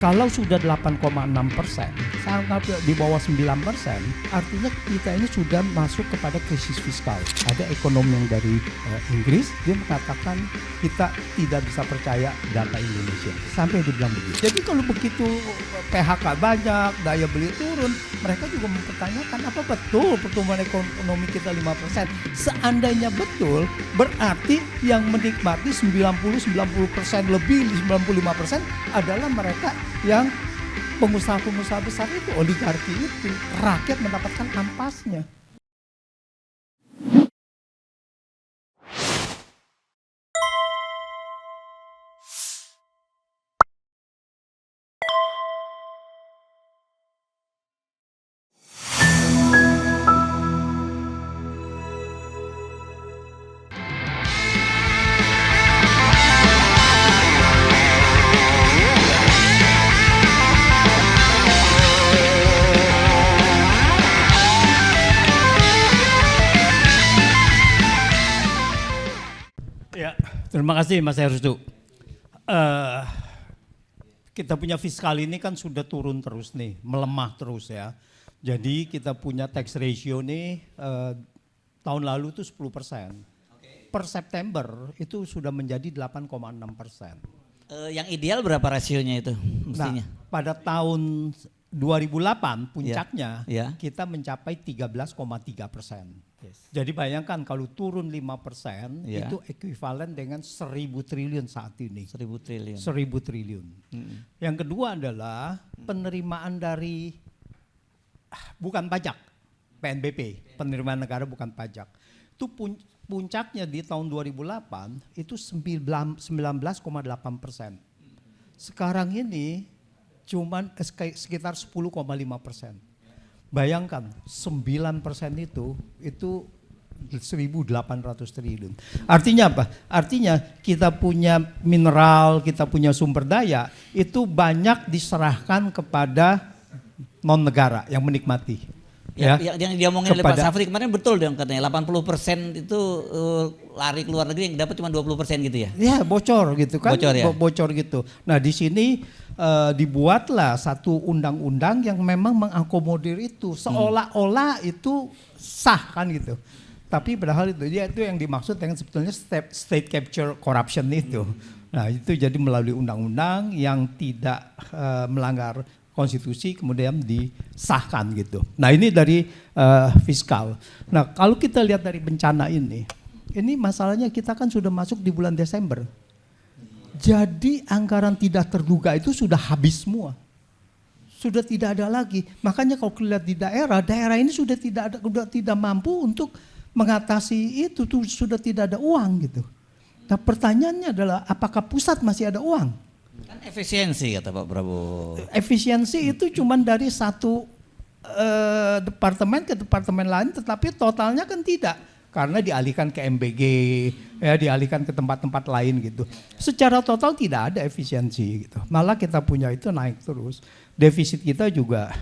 Kalau sudah 8,6%, sangat di bawah 9%, artinya kita ini sudah masuk kepada krisis fiskal. Ada ekonom yang dari Inggris, dia mengatakan kita tidak bisa percaya data Indonesia. Sampai dia bilang begitu. Jadi kalau begitu PHK banyak, daya beli turun, mereka juga mempertanyakan apa betul pertumbuhan ekonomi kita 5%. Seandainya betul, berarti yang menikmati 90% lebih 95% adalah mereka yang pengusaha-pengusaha besar itu, oligarki itu, rakyat mendapatkan ampasnya. Ya, terima kasih Mas Herustu. Kita punya fiskal ini kan sudah turun terus nih, melemah terus ya. Jadi kita punya tax ratio nih tahun lalu itu 10%. Per September itu sudah menjadi 8,6%. Yang ideal berapa rasionya itu mestinya? Nah, pada tahun 2008 puncaknya kita mencapai 13,3%. Jadi bayangkan kalau turun 5% itu ekuivalen dengan 1.000 triliun saat ini. 1.000 triliun. 1.000 triliun. Yang kedua adalah penerimaan dari bukan pajak, PNBP, penerimaan negara bukan pajak. Itu puncaknya di tahun 2008 itu 19,8%. Sekarang ini cuman sekitar 10,5%. Bayangkan 9% itu 1.800 triliun. Artinya apa? Artinya kita punya mineral, kita punya sumber daya itu banyak diserahkan kepada non negara yang menikmati. Yang dia omongin oleh Pak Safri kemarin betul dong katanya 80% itu lari ke luar negeri, yang dapat cuma 20% gitu ya? Ya bocor gitu kan, bocor gitu. Nah di sini dibuatlah satu undang-undang yang memang mengakomodir itu, seolah-olah itu sah kan gitu. Tapi padahal itu yang dimaksud dengan sebetulnya state capture corruption itu. Nah itu jadi melalui undang-undang yang tidak melanggar konstitusi kemudian disahkan gitu. Nah ini dari fiskal. Nah kalau kita lihat dari bencana ini masalahnya kita kan sudah masuk di bulan Desember. Jadi anggaran tidak terduga itu sudah habis semua. Sudah tidak ada lagi. Makanya kalau lihat di daerah ini sudah tidak mampu untuk mengatasi itu, sudah tidak ada uang gitu. Nah pertanyaannya adalah apakah pusat masih ada uang? Kan efisiensi kata Pak Prabowo. Efisiensi itu cuma dari satu departemen ke departemen lain, tetapi totalnya kan tidak, karena dialihkan ke MBG, dialihkan ke tempat-tempat lain gitu. Secara total tidak ada efisiensi gitu. Malah kita punya itu naik terus. Defisit kita juga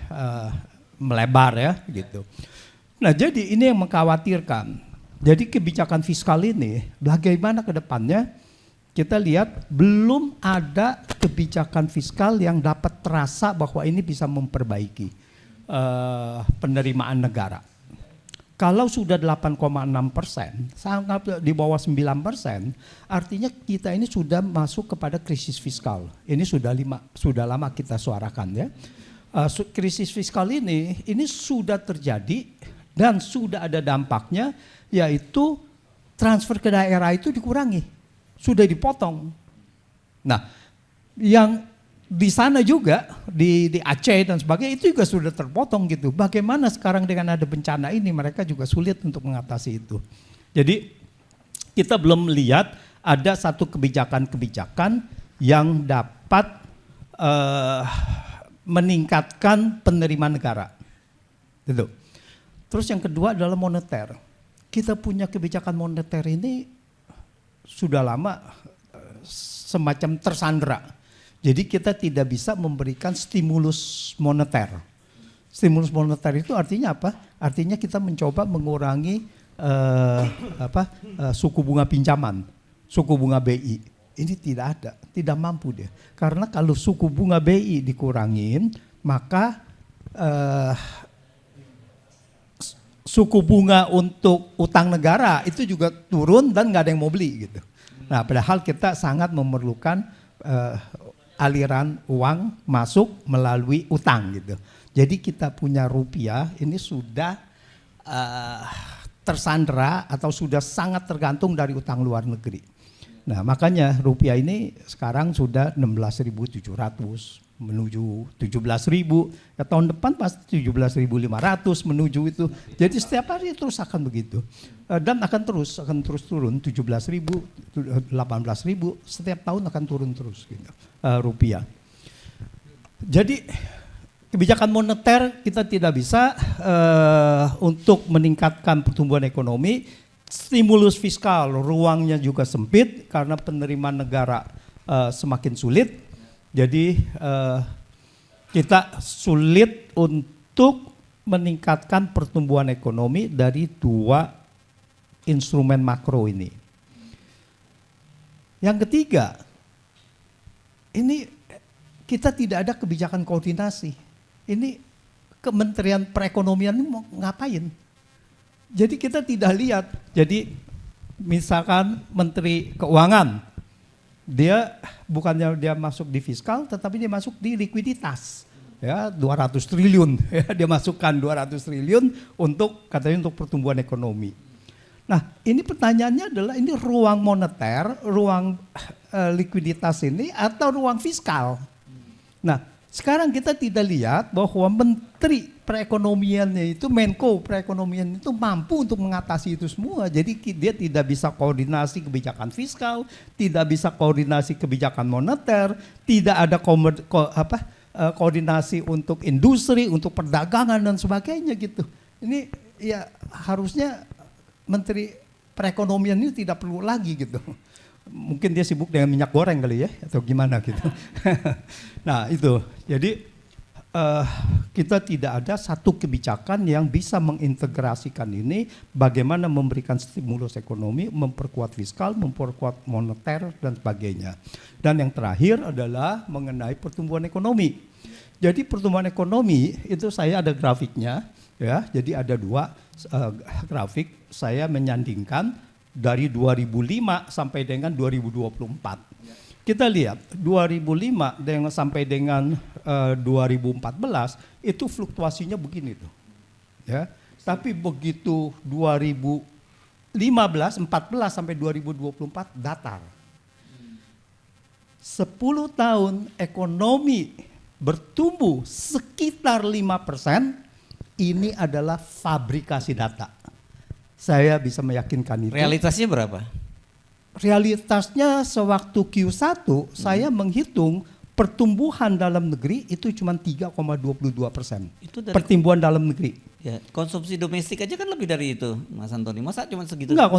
melebar ya gitu. Nah jadi ini yang mengkhawatirkan. Jadi kebijakan fiskal ini bagaimana ke depannya? Kita lihat belum ada kebijakan fiskal yang dapat terasa bahwa ini bisa memperbaiki penerimaan negara. Kalau sudah 8,6%, sangat di bawah 9%, artinya kita ini sudah masuk kepada krisis fiskal. Ini sudah lama kita suarakan ya. Krisis fiskal ini sudah terjadi dan sudah ada dampaknya, yaitu transfer ke daerah itu dikurangi. Sudah dipotong. Nah, yang di sana juga di Aceh dan sebagainya itu juga sudah terpotong gitu. Bagaimana sekarang dengan ada bencana ini mereka juga sulit untuk mengatasi itu. Jadi kita belum melihat ada satu kebijakan-kebijakan yang dapat meningkatkan penerimaan negara. Gitu. Terus yang kedua adalah moneter. Kita punya kebijakan moneter ini sudah lama semacam tersandra. Jadi kita tidak bisa memberikan stimulus moneter. Stimulus moneter itu artinya apa? Artinya kita mencoba mengurangi suku bunga pinjaman, suku bunga BI. Ini tidak ada, tidak mampu dia. Karena kalau suku bunga BI dikurangin, maka suku bunga untuk utang negara itu juga turun dan nggak ada yang mau beli gitu. Nah, padahal kita sangat memerlukan aliran uang masuk melalui utang gitu. Jadi kita punya rupiah ini sudah tersandera atau sudah sangat tergantung dari utang luar negeri. Nah, makanya rupiah ini sekarang sudah 16.700 menuju 17.000. Ya, tahun depan pasti 17.500 menuju itu. Jadi setiap hari terus akan begitu. Dan akan terus turun 17.000, 18.000, setiap tahun akan turun terus gitu, rupiah. Jadi kebijakan moneter kita tidak bisa untuk meningkatkan pertumbuhan ekonomi. Stimulus fiskal ruangnya juga sempit karena penerimaan negara semakin sulit. Jadi kita sulit untuk meningkatkan pertumbuhan ekonomi dari dua instrumen makro ini. Yang ketiga, ini kita tidak ada kebijakan koordinasi. Ini Kementerian Perekonomian ini mau ngapain? Jadi kita tidak lihat. Jadi misalkan Menteri Keuangan, dia bukannya dia masuk di fiskal, tetapi dia masuk di likuiditas. Ya, 200 triliun. Ya, dia masukkan 200 triliun untuk katanya untuk pertumbuhan ekonomi. Nah, ini pertanyaannya adalah ini ruang moneter, ruang likuiditas ini atau ruang fiskal. Nah, sekarang kita tidak lihat bahwa Menteri Perekonomiannya itu, Menko Perekonomian itu mampu untuk mengatasi itu semua. Jadi dia tidak bisa koordinasi kebijakan fiskal, tidak bisa koordinasi kebijakan moneter, tidak ada koordinasi untuk industri, untuk perdagangan dan sebagainya gitu. Ini ya harusnya Menteri Perekonomian ini tidak perlu lagi gitu. Mungkin dia sibuk dengan minyak goreng kali ya, atau gimana gitu. Nah itu, jadi kita tidak ada satu kebijakan yang bisa mengintegrasikan ini, bagaimana memberikan stimulus ekonomi, memperkuat fiskal, memperkuat moneter dan sebagainya. Dan yang terakhir adalah mengenai pertumbuhan ekonomi. Jadi pertumbuhan ekonomi itu saya ada grafiknya, ya. Jadi ada dua grafik saya menyandingkan dari 2005 sampai dengan 2024. Kita lihat 2005 sampai dengan 2014 itu fluktuasinya begini tuh. Ya. Tapi begitu 2015, 14 sampai 2024 datar. 10 tahun ekonomi bertumbuh sekitar 5%, ini adalah fabrikasi data. Saya bisa meyakinkan itu. Realitasnya berapa? Realitasnya sewaktu Q1 saya menghitung pertumbuhan dalam negeri itu cuma 3,22%. Itu pertumbuhan dalam negeri. Ya, konsumsi domestik aja kan lebih dari itu, Mas Antoni. Masa cuma segitu? Enggak,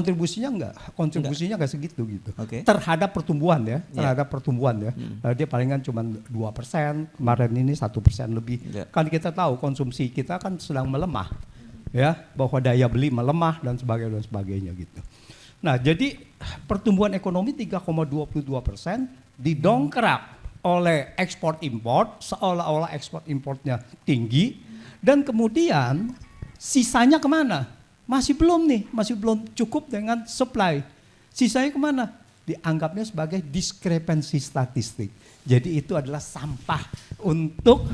kontribusinya enggak segitu gitu. Okay. Terhadap pertumbuhan ya, pertumbuhan ya. Dia palingan cuma 2%, kemarin ini 1% lebih. Kan kita tahu konsumsi kita kan sedang melemah. Ya, bahwa daya beli melemah dan sebagainya gitu. Nah, jadi pertumbuhan ekonomi 3,22% didongkrak oleh ekspor impor, seolah-olah ekspor importnya tinggi, dan kemudian sisanya kemana? Masih belum cukup dengan supply. Sisanya kemana? Dianggapnya sebagai diskrepensi statistik. Jadi itu adalah sampah untuk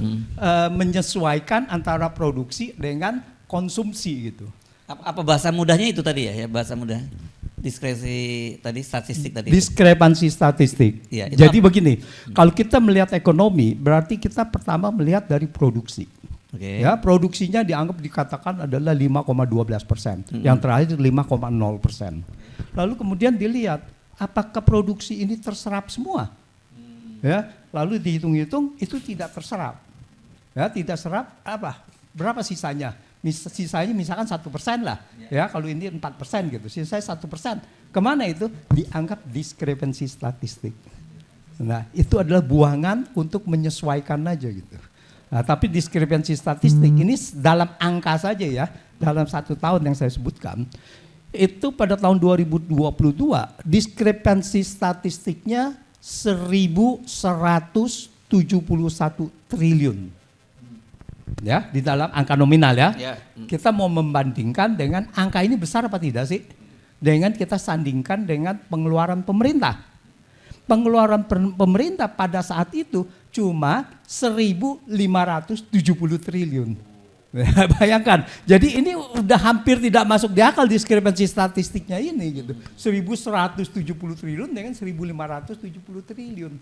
menyesuaikan antara produksi dengan konsumsi gitu. Apa bahasa mudahnya itu tadi ya bahasa mudah? Diskresi tadi, statistik tadi. Diskrepansi statistik. Ya, jadi begini, kalau kita melihat ekonomi, berarti kita pertama melihat dari produksi. Okay. Ya, produksinya dikatakan adalah 5,12%. Yang terakhir 5,0%. Lalu kemudian dilihat apakah produksi ini terserap semua. Ya, lalu dihitung-hitung itu tidak terserap. Ya, tidak serap apa? Berapa sisanya? Sisanya misalkan 1% lah, ya kalau ini 4% gitu, sisanya 1%. Kemana itu? Dianggap diskrepensi statistik. Nah itu adalah buangan untuk menyesuaikan aja gitu. Nah, tapi diskrepensi statistik ini dalam angka saja ya, dalam 1 tahun yang saya sebutkan, itu pada tahun 2022 diskrepansi statistiknya 1.171 triliun. Ya, di dalam angka nominal ya. Kita mau membandingkan dengan angka ini besar apa tidak sih? Dengan kita sandingkan dengan pengeluaran pemerintah. Pengeluaran pemerintah pada saat itu cuma 1.570 triliun. Bayangkan, jadi ini udah hampir tidak masuk di akal diskrepansi statistiknya ini gitu. 1.170 triliun dengan 1.570 triliun.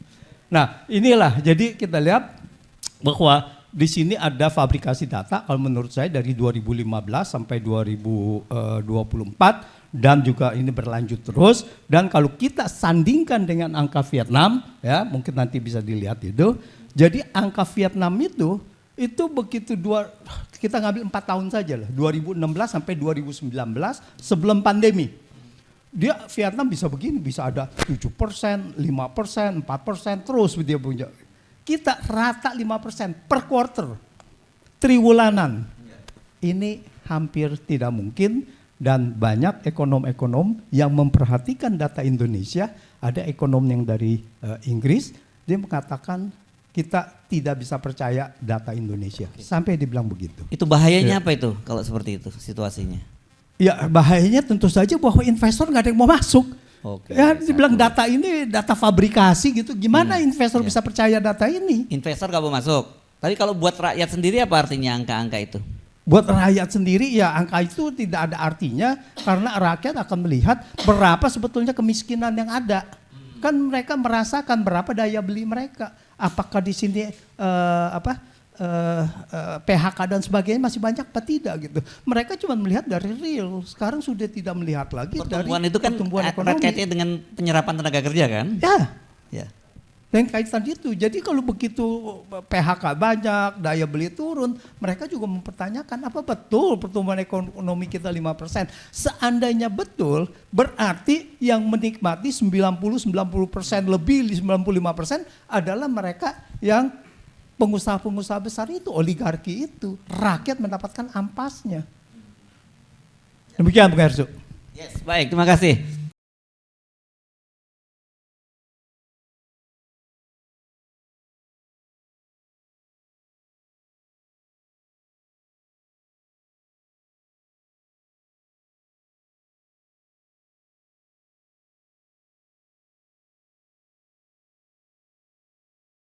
Nah inilah, jadi kita lihat bahwa di sini ada fabrikasi data kalau menurut saya dari 2015 sampai 2024 dan juga ini berlanjut terus, dan kalau kita sandingkan dengan angka Vietnam ya mungkin nanti bisa dilihat itu. Jadi angka Vietnam itu begitu kita ngambil 4 tahun saja lah, 2016 sampai 2019 sebelum pandemi. Vietnam bisa begini, bisa ada 7%, 5%, 4% terus dia punya. Kita rata 5% per quarter, triwulanan. Ini hampir tidak mungkin dan banyak ekonom-ekonom yang memperhatikan data Indonesia, ada ekonom yang dari Inggris, dia mengatakan kita tidak bisa percaya data Indonesia. Sampai dibilang begitu. Itu bahayanya apa itu kalau seperti itu situasinya? Ya bahayanya tentu saja bahwa investor nggak ada yang mau masuk. Ya dibilang data ini data fabrikasi gitu. Gimana investor bisa percaya data ini? Investor nggak mau masuk. Tapi kalau buat rakyat sendiri apa artinya angka-angka itu? Buat rakyat sendiri ya angka itu tidak ada artinya karena rakyat akan melihat berapa sebetulnya kemiskinan yang ada. Kan mereka merasakan berapa daya beli mereka. Apakah di sini PHK dan sebagainya masih banyak apa tidak gitu. Mereka cuma melihat dari real. Sekarang sudah tidak melihat lagi pertumbuhan dari itu kan pertumbuhan ekonomi. Kaitnya dengan penyerapan tenaga kerja kan? Ya. Dan kaitan itu. Jadi kalau begitu PHK banyak, daya beli turun, mereka juga mempertanyakan apa betul pertumbuhan ekonomi kita 5%. Seandainya betul, berarti yang menikmati 90% lebih 95% adalah mereka yang pengusaha-pengusaha besar itu, oligarki itu. Rakyat mendapatkan ampasnya. Demikian Bung Herzog. Yes, baik, terima kasih.